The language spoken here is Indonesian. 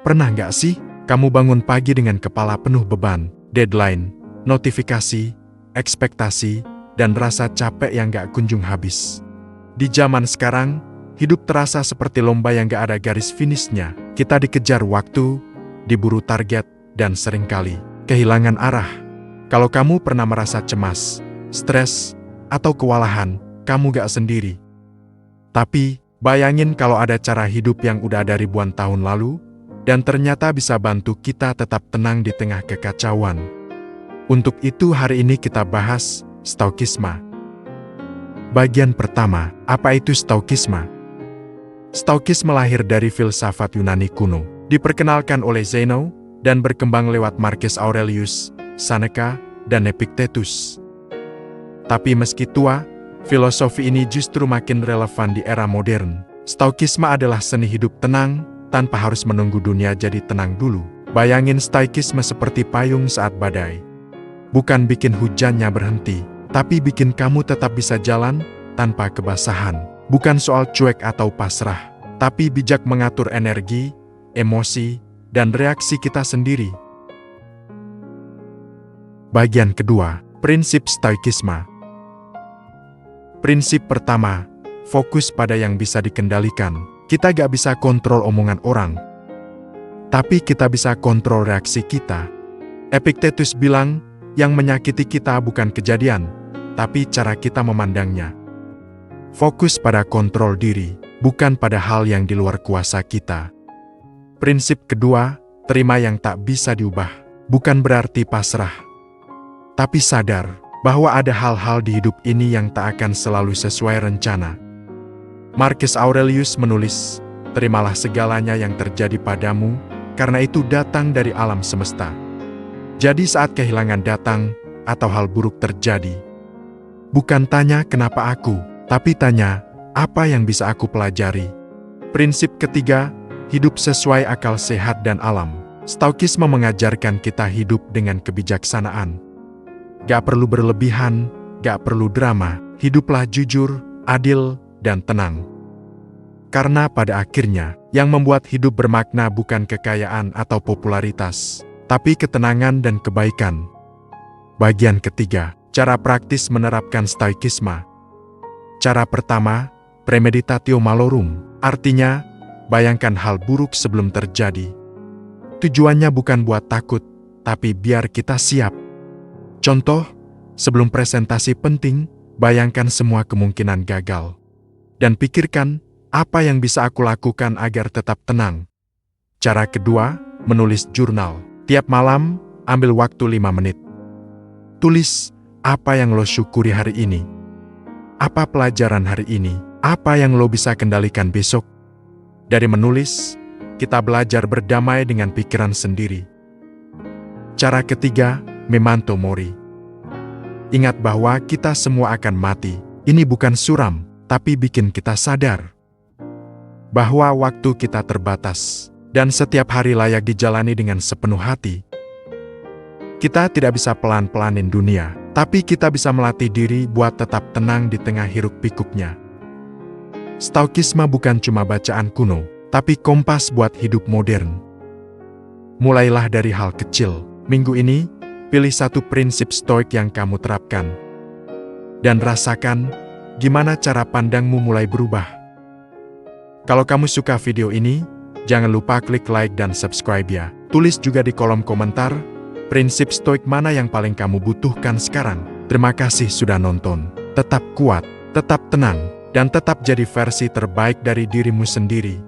Pernah nggak sih kamu bangun pagi dengan kepala penuh beban, deadline, notifikasi, ekspektasi, dan rasa capek yang nggak kunjung habis? Di zaman sekarang, hidup terasa seperti lomba yang nggak ada garis finishnya. Kita dikejar waktu, diburu target, dan seringkali kehilangan arah. Kalau kamu pernah merasa cemas, stres, atau kewalahan, kamu nggak sendiri. Tapi, bayangin kalau ada cara hidup yang udah ada ribuan tahun lalu, dan ternyata bisa bantu kita tetap tenang di tengah kekacauan. Untuk itu hari ini kita bahas Stoikisme. Bagian pertama, apa itu Stoikisme? Stoikisme lahir dari filsafat Yunani kuno, diperkenalkan oleh Zeno, dan berkembang lewat Marcus Aurelius, Seneca, dan Epictetus. Tapi meski tua, filosofi ini justru makin relevan di era modern. Stoikisme adalah seni hidup tenang, tanpa harus menunggu dunia jadi tenang dulu. Bayangin Stoikisme seperti payung saat badai. Bukan bikin hujannya berhenti, tapi bikin kamu tetap bisa jalan tanpa kebasahan. Bukan soal cuek atau pasrah, tapi bijak mengatur energi, emosi, dan reaksi kita sendiri. Bagian kedua, prinsip Stoikisme. Prinsip pertama, fokus pada yang bisa dikendalikan. Kita gak bisa kontrol omongan orang, tapi kita bisa kontrol reaksi kita. Epictetus bilang, yang menyakiti kita bukan kejadian, tapi cara kita memandangnya. Fokus pada kontrol diri, bukan pada hal yang di luar kuasa kita. Prinsip kedua, terima yang tak bisa diubah. Bukan berarti pasrah, tapi sadar bahwa ada hal-hal di hidup ini yang tak akan selalu sesuai rencana. Marcus Aurelius menulis, terimalah segalanya yang terjadi padamu, karena itu datang dari alam semesta. Jadi saat kehilangan datang, atau hal buruk terjadi, bukan tanya kenapa aku, tapi tanya, apa yang bisa aku pelajari? Prinsip ketiga, hidup sesuai akal sehat dan alam. Stoikisme mengajarkan kita hidup dengan kebijaksanaan. Gak perlu berlebihan, gak perlu drama, hiduplah jujur, adil, dan tenang. Karena pada akhirnya, yang membuat hidup bermakna bukan kekayaan atau popularitas, tapi ketenangan dan kebaikan. Bagian ketiga, cara praktis menerapkan Stoikisme. Cara pertama, premeditatio malorum, artinya, bayangkan hal buruk sebelum terjadi. Tujuannya bukan buat takut, tapi biar kita siap. Contoh, sebelum presentasi penting, bayangkan semua kemungkinan gagal. Dan pikirkan, apa yang bisa aku lakukan agar tetap tenang. Cara kedua, menulis jurnal. Tiap malam, ambil waktu 5 menit. Tulis, apa yang lo syukuri hari ini? Apa pelajaran hari ini? Apa yang lo bisa kendalikan besok? Dari menulis, kita belajar berdamai dengan pikiran sendiri. Cara ketiga, memento mori. Ingat bahwa kita semua akan mati. Ini bukan suram, tapi bikin kita sadar bahwa waktu kita terbatas, dan setiap hari layak dijalani dengan sepenuh hati. Kita tidak bisa pelan-pelanin dunia, tapi kita bisa melatih diri buat tetap tenang di tengah hiruk-pikuknya. Stoikisme bukan cuma bacaan kuno, tapi kompas buat hidup modern. Mulailah dari hal kecil. Minggu ini, pilih satu prinsip stoik yang kamu terapkan. Dan rasakan gimana cara pandangmu mulai berubah. Kalau kamu suka video ini, jangan lupa klik like dan subscribe ya. Tulis juga di kolom komentar, prinsip stoik mana yang paling kamu butuhkan sekarang. Terima kasih sudah nonton. Tetap kuat, tetap tenang, dan tetap jadi versi terbaik dari dirimu sendiri.